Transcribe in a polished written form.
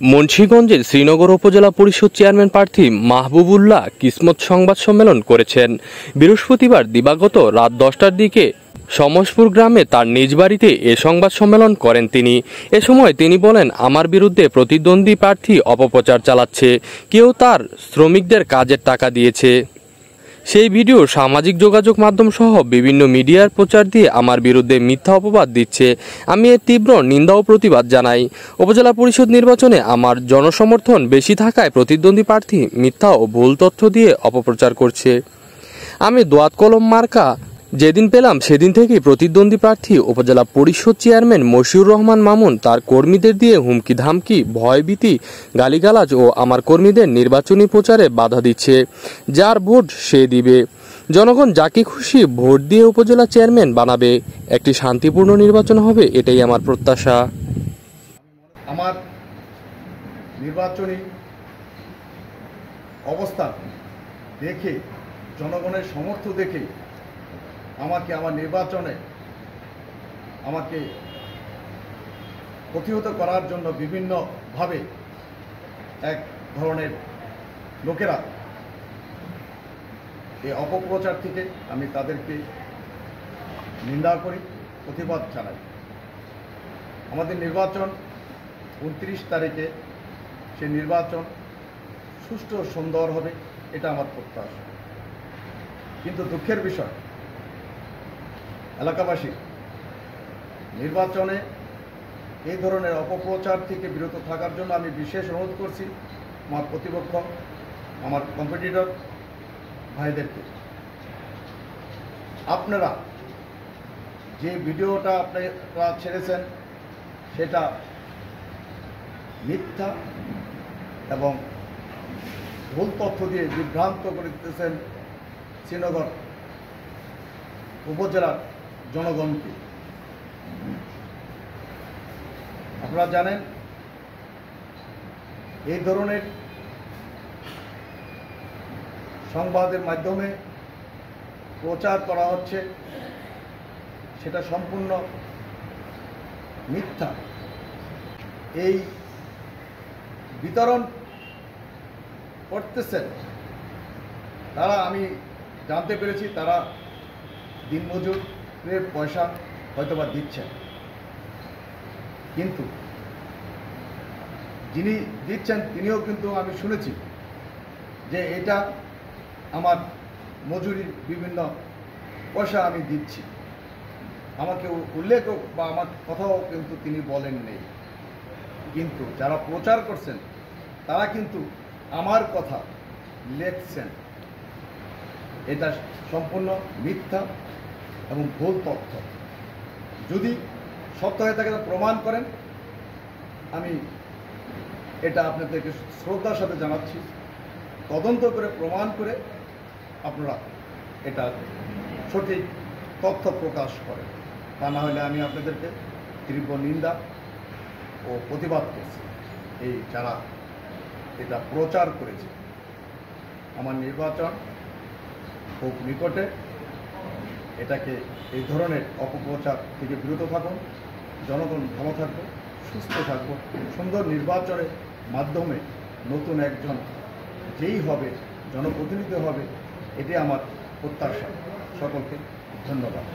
মুন্সিগঞ্জের শ্রীনগর উপজেলা পরিষদ চেয়ারম্যান প্রার্থী মাহবুবুল্লাহ কিসমত সংবাদ সম্মেলন করেছেন। বৃহস্পতিবার দিবাগত রাত 10টার দিকে সমসপুর গ্রামে তার নিজ বাড়িতে এ সংবাদ সম্মেলন করেন তিনি। এ সময় তিনি বলেন, আমার বিরুদ্ধে প্রতিদ্বন্দ্বী প্রার্থী অপপ্রচার চালাচ্ছে, কেউ তার শ্রমিকদের কাজের টাকা দিয়েছে। সেই ভিডিও সামাজিক যোগাযোগ মাধ্যম সহ বিভিন্ন মিডিয়ার প্রচার দিয়ে আমার বিরুদ্ধে মিথ্যা অপবাদ দিচ্ছে। আমি এর তীব্র নিন্দা ও প্রতিবাদ জানাই। উপজেলা পরিষদ নির্বাচনে আমার জনসমর্থন বেশি থাকায় প্রতিদ্বন্দ্বী প্রার্থী মিথ্যা ও ভুল তথ্য দিয়ে অপপ্রচার করছে। আমি দোয়াত কলম মার্কা যেদিন পেলাম সেদিন থেকেই প্রতিদ্বন্দ্বী প্রার্থী উপজেলা পরিষদ চেয়ারম্যান মশিউর রহমান মামুন তার কর্মীদের দিয়ে হুমকি ধামকি, ভয়ভীতি, গালিগালাজ ও আমার কর্মীদের নির্বাচনী প্রচারে বাধা দিচ্ছে। যার ভোট সে দিবে, জনগণ যাকে খুশি ভোট দিয়ে উপজেলা চেয়ারম্যান বানাবে। একটি শান্তিপূর্ণ নির্বাচন হবে, এটাই আমার প্রত্যাশা। আমার নির্বাচনী অবস্থা দেখে, জনগণের সমর্থন দেখে আমাকে আমার নির্বাচনে আমাকে প্রতিহত করার জন্য বিভিন্নভাবে এক ধরনের লোকেরা এই অপপ্রচার থেকে আমি তাদেরকে নিন্দা করি, প্রতিবাদ জানাই। আমাদের নির্বাচন 29 তারিখে, সে নির্বাচন সুষ্ঠু সুন্দর হবে, এটা আমার প্রত্যাশা। কিন্তু দুঃখের বিষয়, এলাকাবাসী নির্বাচনে এই ধরনের অপপ্রচার থেকে বিরত থাকার জন্য আমি বিশেষ অনুরোধ করছি আমার প্রতিপক্ষ, আমার কম্পিটিটর ভাইদেরকে। আপনারা যে ভিডিওটা আপনারা ছেড়েছেন সেটা মিথ্যা এবং ভুল তথ্য দিয়ে বিভ্রান্ত করে দিতেছেন শ্রীনগর উপজেলার জনগণকে। আপনারা জানেন, এই ধরনের সংবাদের মাধ্যমে প্রচার করা হচ্ছে, সেটা সম্পূর্ণ মিথ্যা। এই বিতরণ করতেছেন তারা, আমি জানতে পেরেছি তারা দিনমজুরের পয়সা হয়তোবা দিচ্ছেন, কিন্তু যিনি দিচ্ছেন তিনিও কিন্তু আমি শুনেছি যে এটা আমার মজুরির বিভিন্ন পয়সা আমি দিচ্ছি। আমাকে উল্লেখ বা আমার কথাও কিন্তু তিনি বলেন নেই। কিন্তু যারা প্রচার করছেন তারা কিন্তু আমার কথা লেখছেন। এটা সম্পূর্ণ মিথ্যা এবং ভুল তথ্য। যদি সত্য হয়ে থাকে প্রমাণ করেন, আমি এটা আপনাদেরকে শ্রদ্ধার সাথে জানাচ্ছি। তদন্ত করে প্রমাণ করে আপনারা এটা সঠিক তথ্য প্রকাশ করেন, তা না হলে আমি আপনাদেরকে তীব্র নিন্দা ও প্রতিবাদ করছি। এই যারা এটা প্রচার করেছে, আমার নির্বাচন খুব নিকটে, এটাকে এই ধরনের অপপ্রচার থেকে বিরত থাকুন। জনগণ ভালো থাকবে, সুস্থ থাকবো। সুন্দর নির্বাচনের মাধ্যমে নতুন একজন যেই হবে, জনপ্রতিনিধি হবে, এটাই আমার প্রত্যাশা। সকলকে ধন্যবাদ।